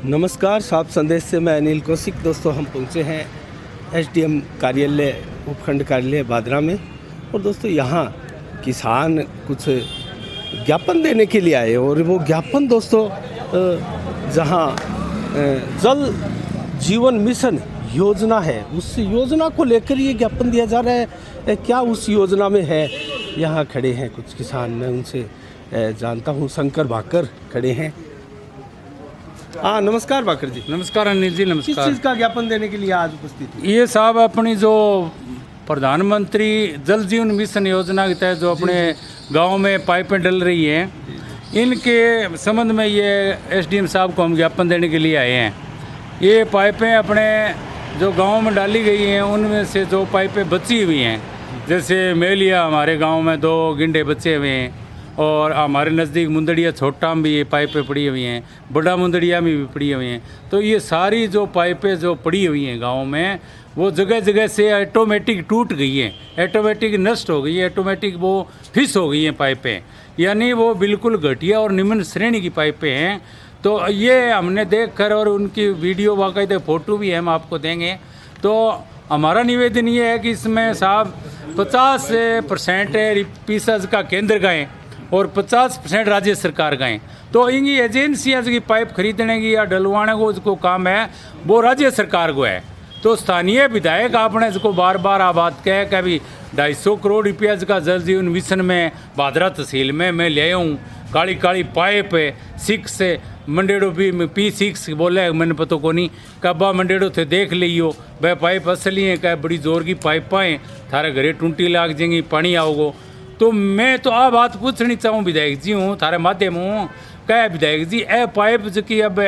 नमस्कार, साफ संदेश से मैं अनिल कौशिक। दोस्तों, हम पहुंचे हैं एसडीएम कार्यालय, उपखंड कार्यालय बादरा में। और दोस्तों, यहाँ किसान कुछ ज्ञापन देने के लिए आए और वो ज्ञापन दोस्तों जहाँ जल जीवन मिशन योजना है, उस योजना को लेकर ये ज्ञापन दिया जा रहा है। क्या उस योजना में है? यहाँ खड़े हैं कुछ किसान, मैं उनसे जानता हूँ। शंकर भाकर खड़े हैं। हाँ, नमस्कार भाकर जी। नमस्कार अनिल जी, नमस्कार। किस चीज़ का ज्ञापन देने के लिए आज उपस्थित हुए? ये साहब अपनी जो प्रधानमंत्री जल जीवन मिशन योजना के तहत जो अपने गांव में पाइपें डल रही हैं, इनके संबंध में ये एसडीएम साहब को हम ज्ञापन देने के लिए आए हैं। ये पाइपें अपने जो गांव में डाली गई हैं, उनमें से जो पाइपें बची हुई हैं, जैसे मेलिया हमारे गांव में 2 गिंडे बचे हुए हैं, और हमारे नज़दीक मुंदड़िया छोटा में भी ये पाइपें पड़ी हुई हैं, बड़ा मुंदड़िया में भी पड़ी हुई हैं। तो ये सारी जो पाइपें जो पड़ी हुई हैं गांव में, वो जगह जगह से ऑटोमेटिक टूट गई हैं, ऑटोमेटिक नष्ट हो गई है, ऑटोमेटिक वो फिस हो गई हैं पाइपें, यानी वो बिल्कुल घटिया और निम्न श्रेणी की पाइपें हैं। तो ये हमने देख कर, और उनकी वीडियो बाकायदे फ़ोटो भी हम आपको देंगे। तो हमारा निवेदन ये है कि इसमें साहब 50% रिपीसज का केंद्र गए और 50% राज्य सरकार गए। तो इनकी एजेंसियाँ की पाइप खरीदने की या डलवाने को जो काम है, वो राज्य सरकार को है। तो स्थानीय विधायक आपने इसको बार बार बात कहे कि अभी 250 करोड़ रुपया का जल जीवन मिशन में बादरा तहसील में मैं ले आऊँ, काली काली पाइप है 6 से मंडेड़ो भी P6 बोले, मैंने पता को नहीं कब्बा मंडेड़ो थे देख लियो वह पाइप असली है, क्या बड़ी जोर की पाइप हैं, थारे घरे टूंटी लाग जाएंगी, पानी आओगो। तो मैं तो आ बात पूछनी चाहूँ विधायक जी हूँ, थारे माध्यम हूँ, क्या विधायक जी ए पाइप जो कि अब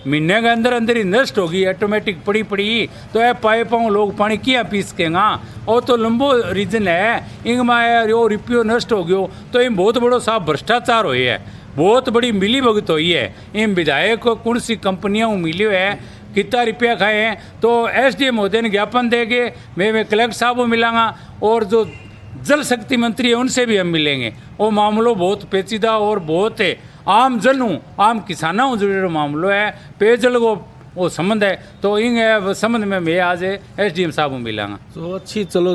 महीने के अंदर अंदर ही नष्ट होगी, ऑटोमेटिक पड़ी तो ए पाइपों लोग पानी क्या पी सकेंगा? और तो लंबो रीजन है, इनमें यो रिपियो नष्ट हो गयो, तो इन बहुत बड़ो साहब भ्रष्टाचार हुई है, बहुत बड़ी मिली भगत हुई है। इन विधायक को कौन सी कंपनियाँ मिली है, कितना रुपया खाए हैं? तो एसडीएम महोदय ने ज्ञापन देंगे, मैं कलेक्टर साहब को मिलांगा, और जो जल शक्ति मंत्री है उनसे भी हम मिलेंगे। वो मामलों बहुत पेचीदा और बहुत है, आम जन आम किसानों जुड़े मामलों है, पेयजल को वो संबंध है। तो इन संबंध में मैं आज एसडीएम साहब को मिलांगा। तो अच्छी, चलो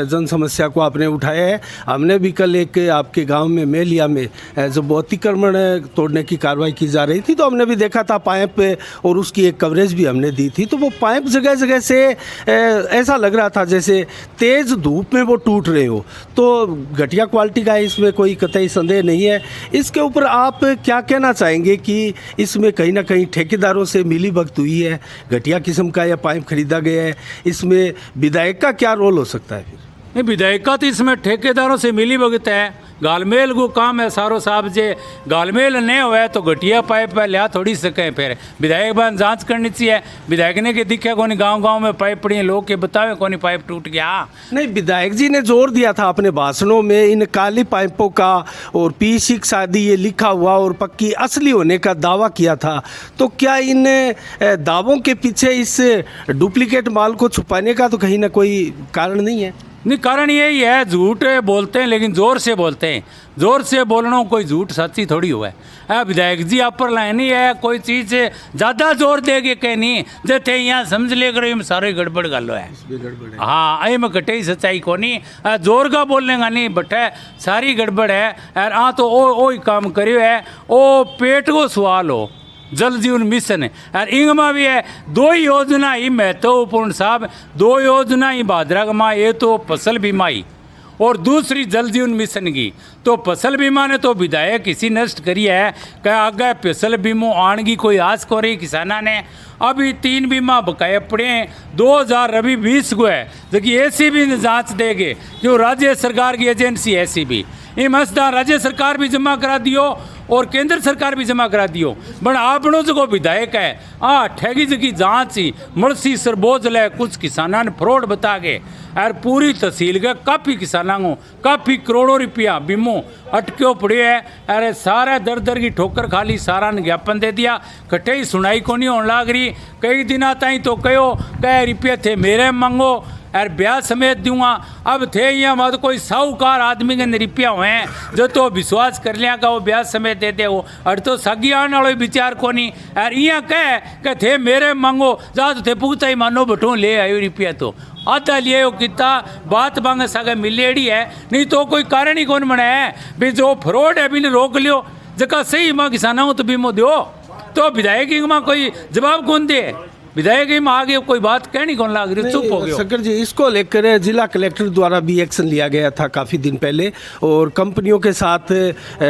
जन समस्या को आपने उठाया है। हमने भी कल एक आपके गांव में मेलिया में जब अतिक्रमण तोड़ने की कार्रवाई की जा रही थी, तो हमने भी देखा था पाइप, और उसकी एक कवरेज भी हमने दी थी। तो वो पाइप जगह जगह से ऐसा लग रहा था जैसे तेज़ धूप में वो टूट रहे हो। तो घटिया क्वालिटी का है, इसमें कोई कतई संदेह नहीं है। इसके ऊपर आप क्या कहना चाहेंगे कि इसमें कहीं ना कहीं ठेकेदारों से मिली भगत हुई है, घटिया किस्म का यह पाइप खरीदा गया है? इसमें विधायक का क्या रोल हो सकता है? फिर नहीं, विधायक का तो इसमें ठेकेदारों से मिली भगत है, गालमेल को काम है सारो साहब। जे गालमेल नहीं हुआ तो घटिया पाइप लिया थोड़ी सके, फिर विधायक बात जांच करनी चाहिए। विधायक ने के दिखे कोनी गांव में पाइप पड़ी है, लोग के बतावे कोनी पाइप टूट गया। नहीं, विधायक जी ने जोर दिया था अपने भाषणों में इन काली पाइपों का, और P6 आदि ये लिखा हुआ और पक्की असली होने का दावा किया था। तो क्या इन दावों के पीछे इस डुप्लीकेट माल को छुपाने का तो कहीं ना कोई कारण नहीं है? नहीं, कारण यही है, झूठ बोलते हैं लेकिन जोर से बोलते हैं। जोर से बोलना कोई झूठ सच्ची थोड़ी हुआ है। विधायक जी आप पर लाइनी है, कोई चीज़ ज़्यादा जोर देके कहनी जैसे यहाँ समझ ले करो ये सारे गड़बड़ गालो है। हाँ, आई में घटे ही सच्चाई को नहीं, जोर का बोलने का नहीं, बटे सारी गड़बड़ है। यार हाँ, तो ओ ही काम करियो है, ओ पेट को सवाल हो जल जीवन मिशन है। और इंगमा भी है 2 योजना ही महत्वपूर्ण साहब, 2 योजना ही बादरा का, ये तो फसल बीमा ही और दूसरी जल जीवन मिशन की। तो फसल बीमा ने तो विधायक इसी नष्ट करी है कि आगे फसल बीमा आने की कोई आस को रही किसाना ने। अभी 3 बीमा बकाया पड़े हैं, 2020 को है, जबकि एसीबी ने जांच देंगे, जो राज्य सरकार की एजेंसी एसीबी, ये मसदा राज्य सरकार भी जमा करा दियो और केंद्र सरकार भी जमा करा दियो। बट आपनों जो विधायक है ठगी की जांच ही मर्सी सरबोझ है, कुछ किसाना ने फ्रॉड बता के और पूरी तहसील के काफ़ी किसानों को काफ़ी करोड़ों रुपया बीमो अटक्यो पड़े है। अरे सारा दर दर की ठोकर खाली, सारा ने ज्ञापन दे दिया, कटे सुनाई को नहीं होने लग रही। कई दिन ताई तो कहो कह रुपये थे मेरे मंगो, और ब्याज समेत दूंगा। अब थे यहाँ मत कोई साहूकार आदमी के निरिपिया हुए हैं जो तो विश्वास कर लिया का वो ब्याज समेत देते हो, और तो सगी आने वाले विचार को नहीं। और यहाँ कह के थे मेरे मांगो जा तो थे पुगता ही मानो बटो ले आयो रुपया, तो आता लिए वो कितना बात मांगे सगे मिलेड़ी है, नहीं तो कोई कारण ही कौन बना है भी जो फ्रॉड है भी रोक लियो। जगह सही माँ किसाना हो तो बीमो दो, तो विधायक माँ कोई जवाब कौन दे, विधायक में आगे कोई बात कहनी कौन लग रही, चुप हो गया। शंकर जी, इसको लेकर जिला कलेक्टर द्वारा भी एक्शन लिया गया था काफ़ी दिन पहले, और कंपनियों के साथ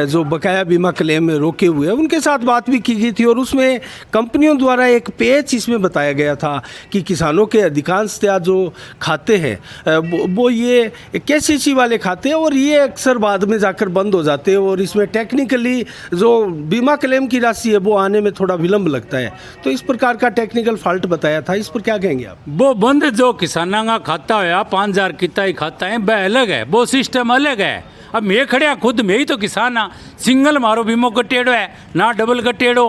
जो बकाया बीमा क्लेम रोके हुए हैं उनके साथ बात भी की गई थी, और उसमें कंपनियों द्वारा एक पेज इसमें बताया गया था कि किसानों के अधिकांशतः जो खाते हैं वो ये KCC वाले खाते हैं, और ये अक्सर बाद में जाकर बंद हो जाते हैं, और इसमें टेक्निकली जो बीमा क्लेम की राशि है वो आने में थोड़ा विलम्ब लगता है। तो इस प्रकार का टेक्निकल फॉल्ट बताया था, इस पर क्या कहेंगे आप? वो बंद जो किसाना का खाता होया 5,000 कितना ही खाता है वह अलग है, वो सिस्टम अलग है। अब मैं खड़िया खुद मैं ही तो किसान हाँ, सिंगल मारो बीमो कटेड़ो है ना डबल कटेड़ो,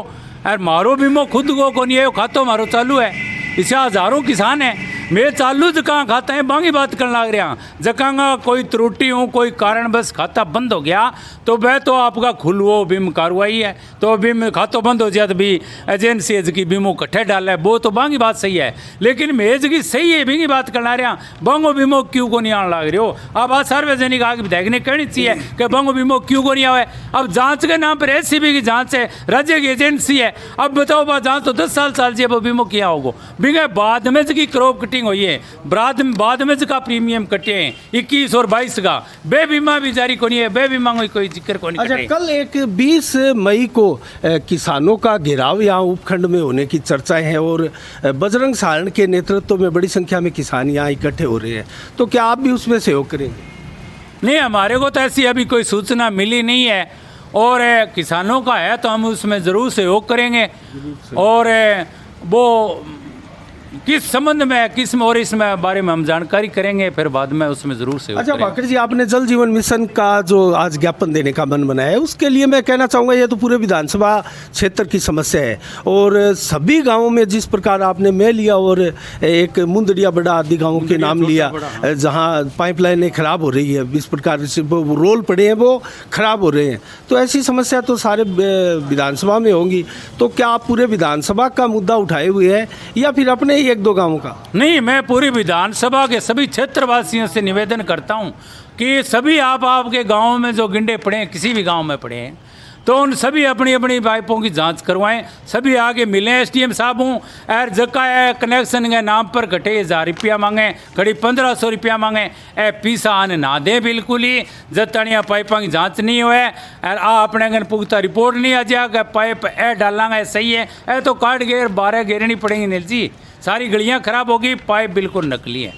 और मारो बीमो खुद को कौन ये खातो मारो चालू है। इसे हज़ारों किसान है, मैं चालू जगह खाता है बाकी बात करने लग रहा। जगह कोई त्रुटि हो कोई कारण बस खाता बंद हो गया तो वह तो आपका खुलवो बीम कार्रवाई है, तो बीम खातो बंद हो जाए तो भी एजेंसी की बीमो कट्ठे डाला है, वो तो बाकी बात सही है। लेकिन मेज की सही है भी बात करना रहा, बांगो बीमो क्यों को नहीं आने लग रहे हो। अब आज सार्वजनिक आगे विधायक ने कहनी चाहिए कि बांगो बीमो क्यों को नहीं आवे। अब जांच के नाम पर SCB की जांच है, राज्य की एजेंसी है, अब बताओ बात जांच तो 10 साल से वो बीमो किया होगा बिगे बाद में की क्रॉप कटिंग हुई है, बाद में का प्रीमियम कटे हैं 21 और 22 का, बे बीमा भी जारी को नहीं है, बे बीमा कोई जिक्र को नहीं। अच्छा, कल एक 20 मई को किसानों का घेराव यहाँ उपखंड में होने की चर्चाएं हैं, और बजरंग सारण के नेतृत्व में बड़ी संख्या में किसान यहाँ इकट्ठे हो रहे हैं, तो क्या आप भी उसमें सहयोग करेंगे? नहीं, हमारे को तो ऐसी अभी कोई सूचना मिली नहीं है, और किसानों का है तो हम उसमें ज़रूर सहयोग करेंगे। और वो किस संबंध में किस में और इसमें बारे में हम जानकारी करेंगे फिर बाद में उसमें ज़रूर से। अच्छा भाकर जी, आपने जल जीवन मिशन का जो आज ज्ञापन देने का मन बनाया है उसके लिए मैं कहना चाहूँगा ये तो पूरे विधानसभा क्षेत्र की समस्या है, और सभी गांवों में जिस प्रकार आपने मैं लिया और एक मुंदड़िया बड़ा आदि गाँव के नाम लिया जहाँ पाइपलाइनें खराब हो रही है, इस प्रकार से वो रोल पड़े हैं वो खराब हो रहे हैं, तो ऐसी समस्या तो सारे विधानसभा में होंगी। तो क्या आप पूरे विधानसभा का मुद्दा उठाए हुए हैं या फिर अपने एक दो गांवों का? नहीं, मैं पूरी विधानसभा के सभी क्षेत्रवासियों से निवेदन करता हूं कि सभी आपके गांव में जो गिंडे पड़े हैं, किसी भी गांव में पड़े हैं, तो उन सभी अपनी अपनी पाइपों की जांच करवाएं, सभी आगे मिलें SDM साहब हूँ, और जगह कनेक्शन के नाम पर घटे 1000 रुपया मांगे, कड़ी 1500 रुपया मांगे, पीसा आने ना दें बिल्कुल ही, जब तनिया पाइपों की जांच नहीं हुए और अपने अगर पुख्ता रिपोर्ट नहीं आ जाएगा पाइप डालांगे सही है, तो काट घेर 12 घेरनी पड़ेंगी नील जी, सारी गलियाँ खराब होगी, पाइप बिल्कुल नकली है।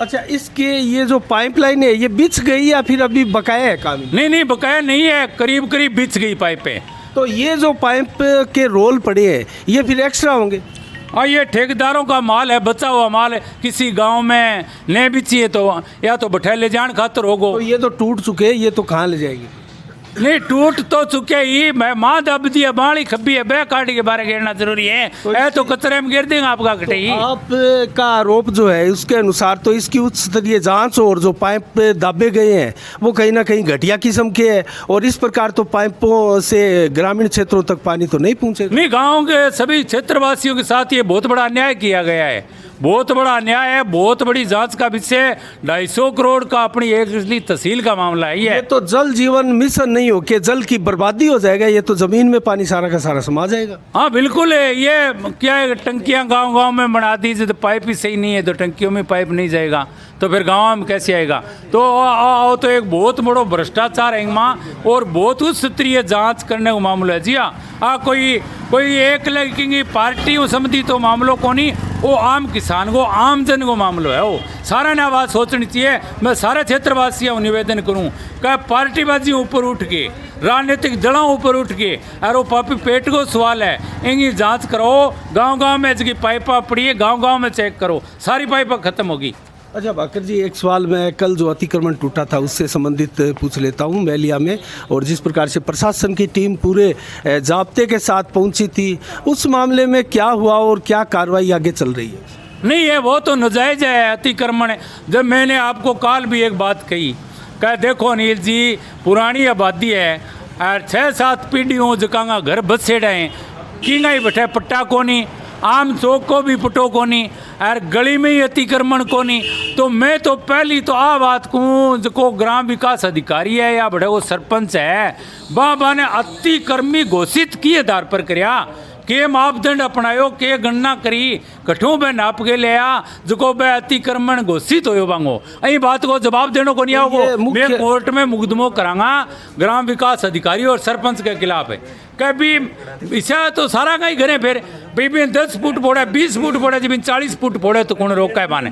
अच्छा, इसके ये जो पाइपलाइन है ये बिछ गई या फिर अभी बकाया है काम? नहीं, बकाया नहीं है, करीब करीब बिछ गई पाइपें। तो ये जो पाइप के रोल पड़े हैं ये फिर एक्स्ट्रा होंगे? और ये ठेकेदारों का माल है, बचा हुआ माल है, किसी गांव में नहीं बिछी है तो या तो बैठे ले जान खातर होगो। तो ये तो टूट चुके हैं, ये तो कहाँ ले जाएगी? नहीं, टूट तो चुके ही, मैं माँ दब दिया बाड़ी खब्बी है, बे काट के बारे गिरना जरूरी है, तो कचरे में गिर देंगे आपका घटे ही। आपका आरोप जो है उसके अनुसार तो इसकी उच्च स्तरीय जांच और जो पाइप दाबे गए हैं वो कहीं ना कहीं घटिया किस्म के हैं, और इस प्रकार तो पाइपों से ग्रामीण क्षेत्रों तक पानी तो नहीं पहुँचेगा। नहीं, गाँव के सभी क्षेत्रवासियों के साथ ये बहुत बड़ा अन्याय किया गया है, बहुत बड़ा अन्याय है, बहुत बड़ी जांच का विषय। 250 करोड़ का अपनी एक तहसील का मामला है ये तो जल जीवन मिशन नहीं हो के जल की बर्बादी हो जाएगा, ये तो जमीन में पानी सारा का सारा समा जाएगा। हाँ बिल्कुल है, ये क्या है, टंकियाँ गांव गांव में बना दी, तो पाइप ही सही नहीं है तो टंकियों में पाइप नहीं जाएगा तो फिर गांव में कैसे आएगा। तो एक बहुत बड़ो भ्रष्टाचार है माँ, और बहुत उच्च स्तरीय जांच करने का मामला है। जी हाँ, कोई एक लगेंगी पार्टी समिति तो मामलों को नहीं, वो आम किसान को आम जन को मामलो है, वो सारा ने बात सोचनी चाहिए। मैं सारे क्षेत्रवासियों को निवेदन करूं कि पार्टीबाजी ऊपर उठ के, राजनीतिक दलों ऊपर उठ के, और वो पापी पेट को सवाल है, इनकी जांच करो, गांव में इसकी पाइपा पड़ी है, गांव में चेक करो, सारी पाइपा खत्म होगी। अच्छा भाकर जी, एक सवाल मैं कल जो अतिक्रमण टूटा था उससे संबंधित पूछ लेता हूं मैलिया में, और जिस प्रकार से प्रशासन की टीम पूरे जाब्ते के साथ पहुंची थी, उस मामले में क्या हुआ और क्या कार्रवाई आगे चल रही है? नहीं है, वो तो नजायज है, अतिक्रमण है। जब मैंने आपको कल भी एक बात कही, कह देखो अनिल जी, पुरानी आबादी है और 6-7 पीढ़ियों जकांगा घर बसेड़ा है, किंगा ही बैठे पट्टा कोनी, आम चौक को भी पटो कोनी और गली में ही अतिक्रमण कोनी। तो मैं तो पहली तो आ बात कहूँ, जो ग्राम विकास अधिकारी है या बड़े वो सरपंच है, बाबा ने अतिक्रमी घोषित किए आधार पर करया, के मापदंड अपनायो, के गणना करी, कठों में नाप के लिया, जो बे अतिक्रमण घोषित हो बांगो, अही बात को जवाब देने को नहीं आओ। मैं कोर्ट में मुकदमो करांगा ग्राम विकास अधिकारी और सरपंच के खिलाफ है। कभी इसे तो सारा का ही घरे फिर भी 10 फुट फोड़े, 20 फुट फोड़े, जब 40 फुट फोड़े तो कौन रोका है माने।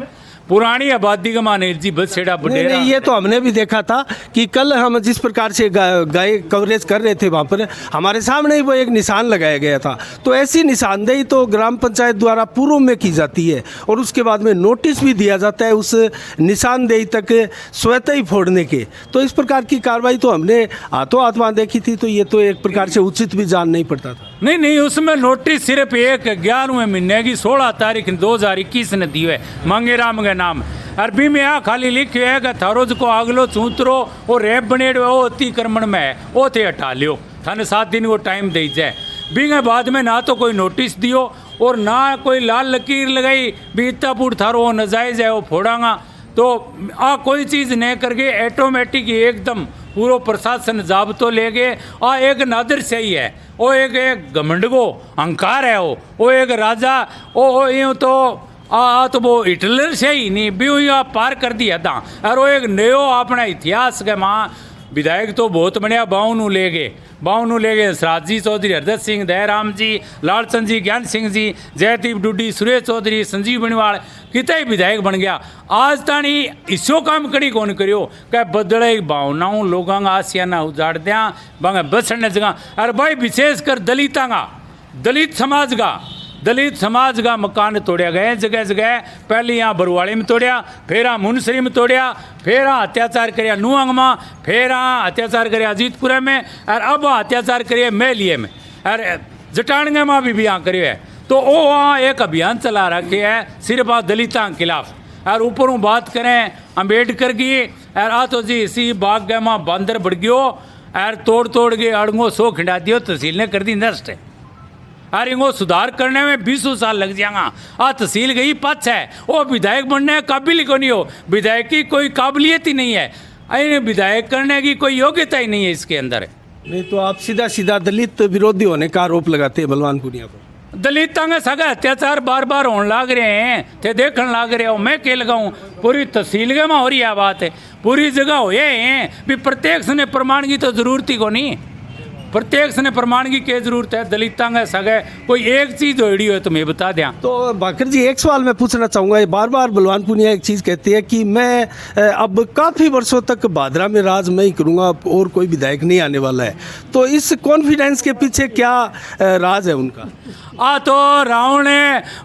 पुरानी आबादी का माने जी बस छेड़ा बडेरा। नहीं, ये तो हमने भी देखा था कि कल हम जिस प्रकार से गए कवरेज कर रहे थे, वहाँ पर हमारे सामने ही वो एक निशान लगाया गया था। तो ऐसी निशानदेही तो ग्राम पंचायत द्वारा पूर्व में की जाती है और उसके बाद में नोटिस भी दिया जाता है उस निशानदेही तक स्वतः ही फोड़ने के। तो इस प्रकार की कार्रवाई तो हमने हाथों हाथ वहाँ देखी थी, तो ये तो एक प्रकार से उचित भी जान नहीं पड़ता था। नहीं, उसमें नोटिस सिर्फ एक 11वें महीने की 16 तारीख 2021 ने दी है, मांगेराम के नाम। अरबी में आ खाली लिखे है कि थारो को अगलो चूतरो और रेप बनेड़ वो अतिक्रमण में है, वो थे हटा लियो, थाने 7 दिन वो टाइम दे जाए। बींगे बाद में ना तो कोई नोटिस दियो और ना कोई लाल लकीर लगाई भी इतना फुट थारो वो नजायज है वो फोड़ांगा। तो आ कोई चीज़ नहीं करके ऑटोमेटिक एकदम पूरा प्रशासन जाब्तो ले गए। आ एक नादर सही है, वो एक घमंडगो अहंकार है, वो एक राजा, वो यूँ तो वो हिटलर से ही नहीं भी यहाँ पार कर दिया था। और वो एक नयो अपना इतिहास के माँ विधायक तो बहुत बढ़िया बावनू ले गए सराज जी चौधरी, हरदत सिंह, दयाराम जी, लालचंद जी, ज्ञान सिंह जी, जयदीप डुड्डी, सुरेश चौधरी, संजीव बनिवाल, कितना ही विधायक बन गया। आज तानी इसो काम कड़ी कौन करियो क्या बदले भावनाओं लोगों का आसियाना उजाड़ दिया बांगे बसने जगह। अरे भाई विशेषकर दलित समाज का मकान तोड़िया गए जगह जगह। पहले यहाँ बरुवाड़ी में तोड़िया, फिर यहाँ मुनसरी में तोड़िया, फिर यहाँ अत्याचार करिया नुआंग में, फिर यहाँ अत्याचार करिया अजीतपुरा में, और अब अत्याचार करिए मेलिए में, और जटानगे में भी यहाँ करिए है। तो वो वहाँ एक अभियान चला रखे है सिर्फ दलितों के खिलाफ। और ऊपर बात करें अम्बेडकर की, और आ तो जी इसी बाग गए माँ बंदर बढ़ गयो और तोड़ के अड़ंगो 100 खिंडा दियो, तहसील ने कर दी नष्ट है। अरे इनको सुधार करने में 20 साल लग जाएगा। आ तहसील गई पच है, वो विधायक बनने काबिल को नहीं हो, विधायक की कोई काबिलियत ही नहीं है, अरे विधायक करने की कोई योग्यता ही नहीं है इसके अंदर। नहीं तो आप सीधा दलित विरोधी होने का आरोप लगाते हैं बलवान पुनिया पर। दलितों के सगा अत्याचार बार होने लग रहे हैं, थे देखने लग रहे हो। मैं क्या लगाऊं, पूरी तहसील के में हो रही है बात है, पूरी जगह हो हैं भी प्रत्यक्ष ने प्रमाण की तो जरूरत ही को नहीं, प्रत्यक्ष ने प्रमाण की क्या जरूरत है। दलितों का सगा कोई एक चीज़ होड़ी हो तो मैं बता दें। तो भाकर जी एक सवाल मैं पूछना चाहूँगा, बार बलवान पुनिया एक चीज़ कहती है कि मैं अब काफ़ी वर्षों तक भादरा में राज मैं ही करूँगा और कोई विधायक नहीं आने वाला है। तो इस कॉन्फिडेंस के पीछे क्या राज है उनका? तो रावण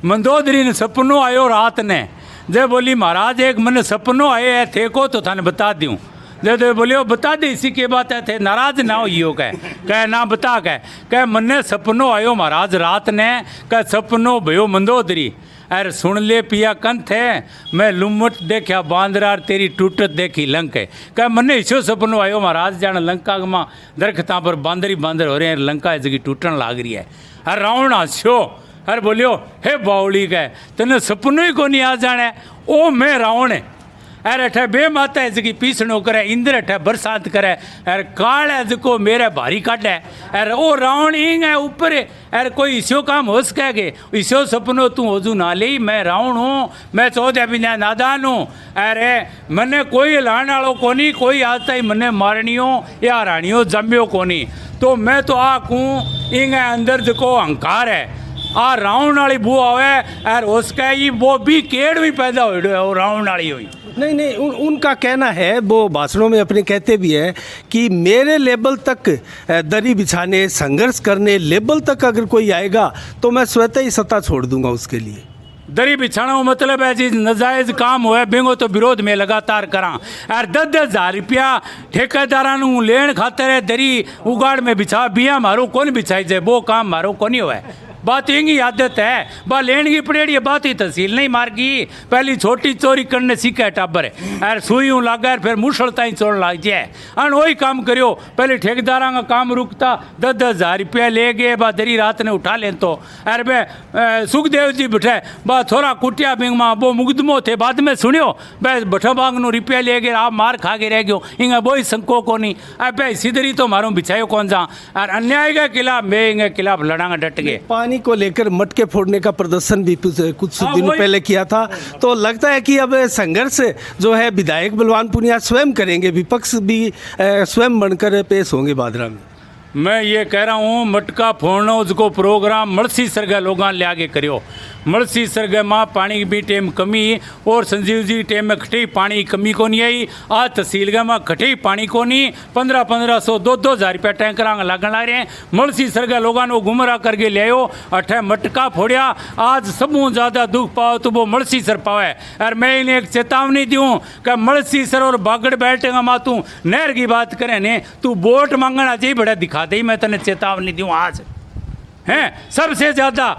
मंदोदरी ने सपनों आयो रात ने, जब बोली महाराज एक मन सपनों आए है थे को तो थाने बता दूँ, जब बोलियो बता दे इसी के बात है थे, नाराज ना हो यो कह ना बता कह मन्ने सपनों आयो महाराज रात ने, कह सपनों भयो मंदोदरी, अरे सुन ले पिया कंथ है, मैं लुम्मट देखा बांदरा तेरी टूटत देखी लंक है। कह मन्ने इसो सपनों आयो महाराज जान लंका माँ दरख्तां पर बांदर हो रहे हैं, लंका जगह टूटन लाग रही है। अरे रावण हंस्यो, अरे बोलियो हे बावली कह तेने सपनों ही को नहीं आ जाने, ओ मैं रावण है। अरे अठे बे माता है जकी पीसणो करे, इंद्र अठे बरसात करे, अरे काल है जको मेरे भारी काटे, अरे ओ रावण इंग है ऊपर। अरे कोई इसो काम हो सके, इसो सपनो तू होजू ना ले, मैं रावण हूँ, मैं 14 बिना नादान हूँ। अरे मने कोई लाण वालों कोनी, कोई आज तक मने मारनियो या हरानियो जम्यो कोनी। तो मैं तो आखूँ इंग अंदर जको अहंकार है, आ रावण वाली बू आवे और उसका ही वो भी केड़ भी पैदा हो रावण वाली हुई। नहीं उनका कहना है, वो भाषणों में अपने कहते भी है कि मेरे लेवल तक दरी बिछाने संघर्ष करने लेवल तक अगर कोई आएगा तो मैं स्वतः ही सत्ता छोड़ दूंगा उसके लिए। दरी बिछाना मतलब है जी नजायज काम होए बिंगो तो विरोध में लगातार करा। और 10,000 रुपया ठेकेदारा लेन खातर दरी उगाड़ में बिछा बिया मारो कौन बिछाई जाए, वो काम मारो कौन ही हुआ है। बात यही आदत है, बा लेन की पड़ेड़ी बात ही तहसील नहीं मार गई, पहली छोटी चोरी करने सीखा टाबर यार सुई लगा फिर मुसल ताई चोड़ लग जाए अन वही काम करियो। पहले ठेकेदारा का काम रुकता 10,000 रुपया ले गए बा दरी रात ने उठा लें तो अरे बे सुखदेव जी बैठे बा थोड़ा कुटिया बिंग माँ वो मुकदमो थे बाद में सुनियो बे बठा बाग नो रुपया ले गए आप मार खा के रह गयो इंगे बोई संको को नहीं अब सीधरी तो मारो बिछायो कौन जा और अन्याय के खिलाफ मैं इंगे खिलाफ लड़ांगा डट गए। पानी को लेकर मटके फोड़ने का प्रदर्शन भी कुछ हाँ, दिनों वही। पहले किया था, तो लगता है कि अब संघर्ष जो है विधायक बलवान पुनिया स्वयं करेंगे, विपक्ष भी स्वयं बनकर पेश होंगे बादरा में। मैं ये कह रहा हूँ मटका फोड़ना उसको प्रोग्राम मड़सी सरगा लोग ले आगे करियो। मड़सी सरगा माँ पानी की भी टेम कमी और संजीव जी टेम में खटे पानी की कमी को नहीं आई। आज तहसील गा में खटे पानी को नहीं 1500 2,000 रुपया टैंकर लगन ला रहे हैं। मड़सी सरगा लोगों ने गुमराह करके ले आओ अठे मटका फोड़िया। आज सबू ज़्यादा दुख पाओ तो वो मड़सी सर पावे। और मैं इन्हें एक चेतावनी दूँ कि मड़सी सर और बागड़ बैठेगा माँ तू नहर की बात करें ने तू वोट मांगना चाहिए बड़ा दिखा दे। मैं तने चेतावनी दूँ आज हैं सबसे ज़्यादा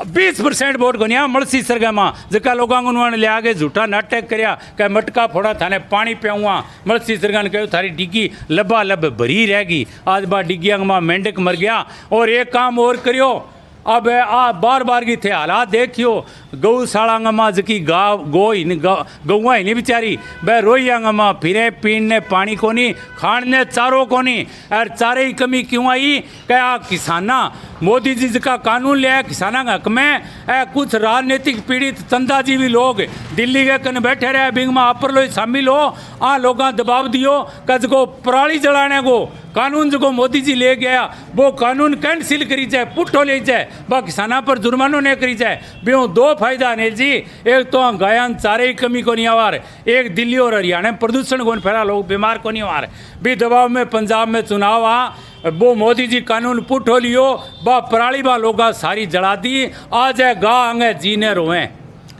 20% वोट को नहीं मड़सी सरगा माँ जका लोगों उन्होंने ले आगे झूठा नाटक करया कि मटका फोड़ा थाने पानी पियाऊँ। मड़सी सरगा ने कहो थारी डिग्गी लबा लब भरी रहेगी। आज बा डिग्गिया माँ मेंढक मर गया। और एक काम और करियो अब आ बार बार की थे हालात देखियो गौशाला माँ जकी गाँव गौआ ही नहीं बेचारी वह रोइया माँ फिरे पीने पानी को नहीं खाने चारों को नहीं। और चारे की कमी क्यों आई क्या किसाना मोदी जी का कानून लिया किसाना का हक में कुछ राजनीतिक पीड़ित चंदाजीवी लोग दिल्ली के कन बैठे रहे बिंग में अपर लो शामिल हो आ लोग दबाव दियो कज को पराली जलाने को कानून जो मोदी जी ले गया वो कानून कैंसिल करी जाए पुट्ठो ले जाए बा किसाना पर जुर्मानो नहीं करी जाए। ब्यों दो फायदा अनिल जी एक तो गायन चारे की कमी को नहीं आवार एक दिल्ली और हरियाणा में प्रदूषण को फैला लोग बीमार को नहीं आवार भी दबाव में पंजाब में चुनाव आ वो मोदी जी कानून पुट्ठो लियो बा पराली बा लोग सारी जला दी आज है गा आंगे जीने रोए।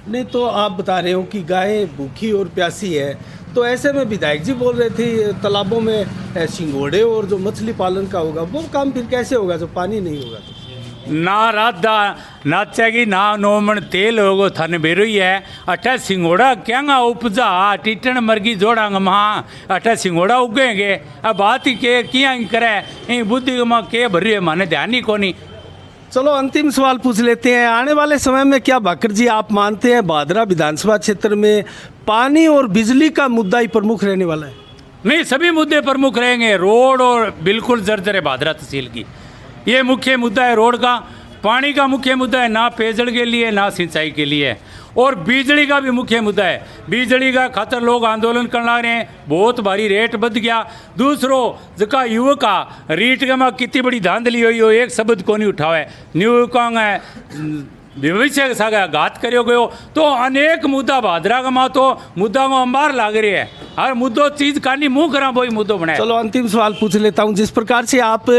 नहीं तो आप बता रहे हो कि गाय भूखी और प्यासी है, तो ऐसे में विधायक जी बोल रहे थे तालाबों में सिंगोड़े और जो मछली पालन का होगा वो काम फिर कैसे होगा जब पानी नहीं होगा तो? ना राधा नाचेगी ना नोमन तेल होगो थाने बेरो ही है अठा सिंगोड़ा क्या उपजा टीटन मरगी जोड़ांग महा अठा सिंगोड़ा उगेंगे। अब बात ही के किया करे बुद्धि माँ के भरी है माने ध्यान ही को नहीं। चलो अंतिम सवाल पूछ लेते हैं, आने वाले समय में क्या भाकर जी आप मानते हैं बादरा विधानसभा क्षेत्र में पानी और बिजली का मुद्दा ही प्रमुख रहने वाला है? नहीं सभी मुद्दे प्रमुख रहेंगे। रोड और बिल्कुल जर्जर है बादरा तहसील की ये मुख्य मुद्दा है रोड का। पानी का मुख्य मुद्दा है ना पेयजल के लिए ना सिंचाई के लिए। और बिजली का भी मुख्य मुद्दा है बिजली का खातर लोग आंदोलन करना रहे हैं बहुत भारी रेट बढ़ गया। दूसरों जका युवक रीट में कितनी बड़ी धांधली हुई हो एक शब्द को नहीं उठावे युवकों भविष्य के साथ घात करो गयो तो अनेक मुद्दा भादरा का माँ तो मुद्दा को अंबार लाग रही है हर मुद्दों चीज कानी मुंह करा वही मुद्दों बनाए। चलो अंतिम सवाल पूछ लेता हूँ, जिस प्रकार से आप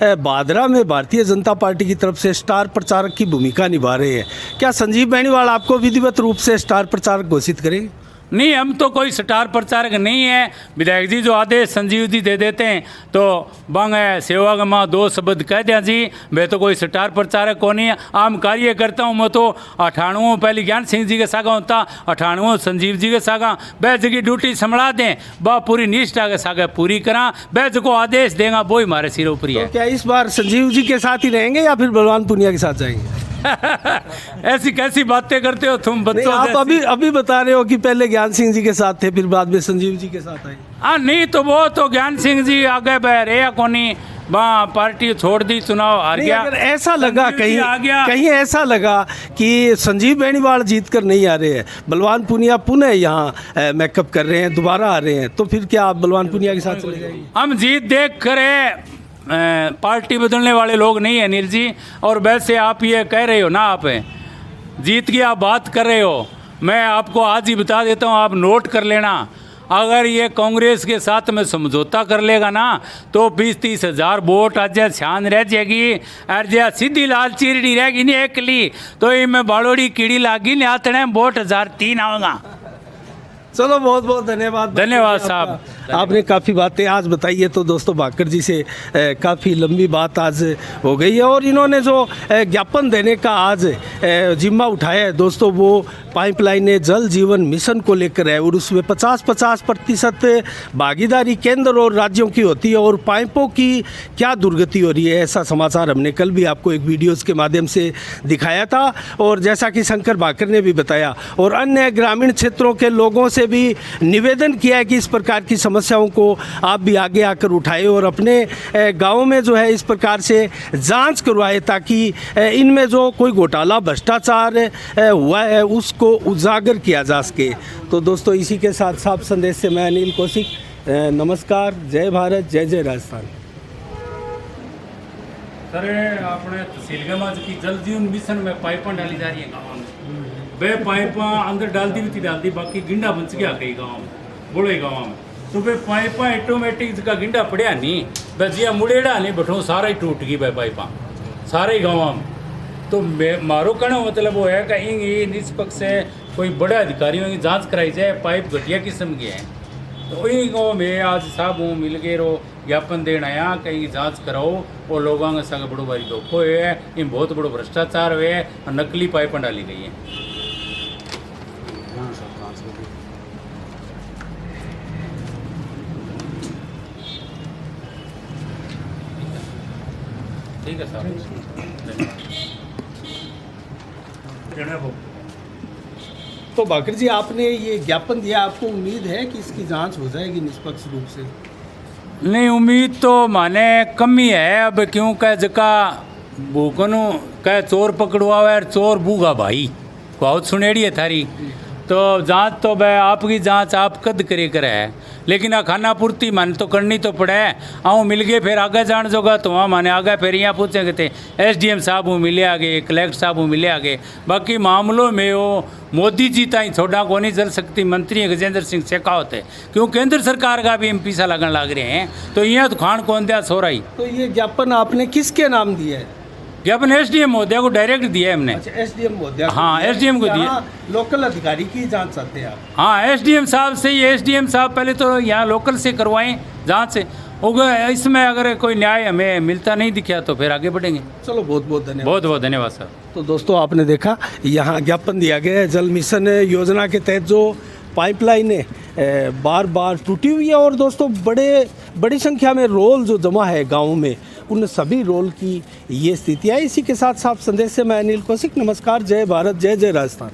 बादरा में भारतीय जनता पार्टी की तरफ से स्टार प्रचारक की भूमिका निभा रहे हैं, क्या संजीव बेनीवाल आपको विधिवत रूप से स्टार प्रचारक घोषित करेंगे? नहीं हम तो कोई स्टार प्रचारक नहीं है। विधायक जी जो आदेश संजीव जी दे देते हैं तो बंग सेवा का माँ दो शब्द कह दिया जी मैं तो कोई स्टार प्रचारक को नहीं है आम कार्य करता हूँ। मैं तो 98 पहले ज्ञान सिंह जी के सागा होता 98 संजीव जी के सागा वह जगह ड्यूटी संभला दें बा पूरी निष्ठा के सागा पूरी करा वह जो आदेश देगा वो ही हमारे सिरों पर है। तो क्या इस बार संजीव जी के साथ ही रहेंगे या फिर बलवान पुनिया के साथ जाएंगे? ऐसी कैसी बातें करते हो तुम बच्चों? आप अभी बता रहे हो कि पहले ज्ञान सिंह जी के साथ थे फिर बाद में संजीव जी के साथ आए। हाँ नहीं तो वो तो ज्ञान सिंह जी आगे बह रहे कोनी वहाँ पार्टी छोड़ दी चुनाव हार गया। अगर ऐसा लगा कहीं ऐसा लगा कि संजीव बेनीवाल जीत कर नहीं आ रहे हैं बलवान पुनिया पुनः यहाँ मेकअप कर रहे हैं दोबारा आ रहे हैं तो फिर क्या आप बलवान पुनिया के साथ चले जाएंगे? हम जीत देख कर पार्टी बदलने वाले लोग नहीं है अनिल जी। और वैसे आप ये कह रहे हो ना आप जीत की आप बात कर रहे हो मैं आपको आज ही बता देता हूँ आप नोट कर लेना अगर ये कांग्रेस के साथ में समझौता कर लेगा ना तो 20-30 हज़ार वोट आज छान रह जाएगी और जो सीधी लाल चीरनी रहेगी नहीं एकली तो इनमें बाड़ोड़ी कीड़ी लागी नहीं आते वोट 1003 आएगा। चलो बहुत बहुत धन्यवाद। धन्यवाद साहब। आपने काफ़ी बातें आज बताई है। तो दोस्तों भाकर जी से काफ़ी लंबी बात आज हो गई है और इन्होंने जो ज्ञापन देने का आज जिम्मा उठाया है दोस्तों, वो पाइपलाइन जल जीवन मिशन को लेकर है और उसमें 50% भागीदारी केंद्र और राज्यों की होती है और पाइपों की क्या दुर्गति हो रही है, ऐसा समाचार हमने कल भी आपको एक वीडियोज़ के माध्यम से दिखाया था। और जैसा कि शंकर भाकर ने भी बताया और अन्य ग्रामीण क्षेत्रों के लोगों से भी निवेदन किया है कि इस प्रकार की समस्याओं को आप भी आगे आकर उठाए और अपने गांव में जो है इस प्रकार से जांच करवाए ताकि इनमें जो कोई घोटाला भ्रष्टाचार हुआ है उसको उजागर किया जा सके। तो दोस्तों इसी के साथ साफ संदेश से मैं अनिल कौशिक, नमस्कार, जय भारत, जय जय राजस्थान। सर अपने तहसील गमाज की जल जीवन मिशन में पाइपें डाली जा रही है गाँव में, वे पाइपें अंदर डाल दी बाकी गिंडा बच गया कई गाँव में, बड़े गाँव में। तो वे पाइपें ऑटोमेटिक का गिंडा पड़िया नहीं, बजिया मुड़ेड़ा नहीं बैठो, सारा ही टूट गई भाई पाइपा सारे गाँव में। तो मारो कहना मतलब वो है कहीं निष्पक्ष से कोई बड़े अधिकारियों की जांच कराई जाए, पाइप घटिया किस्म के हैं। तो वही गाँव में आज साहब वो मिल गए रो ज्ञापन देना आया कहीं जांच कराओ और लोगों के संग बड़ो भारी धोखो है, इन बहुत बड़ो भ्रष्टाचार हुए और नकली पाइपें डाली गई हैं। ठीक है साहब। तो भाकर जी आपने ये ज्ञापन दिया, आपको उम्मीद है कि इसकी जांच हो जाएगी निष्पक्ष रूप से? नहीं, उम्मीद तो माने कमी है। अब क्यों कह जका भूखनु कह चोर पकड़वा और चोर बूगा भाई बहुत सुनेड़ी है थारी। तो जांच तो भाई आपकी जांच आप कद करे है, लेकिन खाना पूर्ति माने तो करनी तो पड़े। आऊँ मिल गए फिर आगे जान जोगा तो वहाँ माने आगे फिर यहाँ पूछेंगे थे SDM साहब वो मिले आगे, कलेक्टर साहब वो मिले आगे। बाकी मामलों में वो मोदी जी ताई छोड़ा को नहीं जल सकती मंत्री गजेंद्र सिंह शेखावत है, क्यों केंद्र सरकार का भी MP सा लगन लग रहे हैं। तो यहाँ तो खान कौन दिया सो रही। तो ये ज्ञापन आपने किसके नाम दिया है? ज्ञापन SDM महोदया को डायरेक्ट दिया है हमने। अच्छा, SDM महोदया? हाँ, SDM को दिया। लोकल अधिकारी की जांच चाहते हैं आप? हाँ, SDM साहब से ही। SDM साहब पहले तो यहाँ लोकल से करवाएं जांच से, इसमें अगर कोई न्याय हमें मिलता नहीं दिखा तो फिर आगे बढ़ेंगे। चलो बहुत बहुत धन्यवाद। बहुत बहुत धन्यवाद सर। तो दोस्तों आपने देखा यहाँ ज्ञापन दिया गया है जल मिशन योजना के तहत जो पाइपलाइनें बार बार टूटी हुई है और दोस्तों बड़ी संख्या में रोल जो जमा है गाँव में, उन सभी रोल की ये स्थिति है। इसी के साथ साफ संदेश से मैं अनिल कौशिक, नमस्कार, जय भारत, जय जय राजस्थान।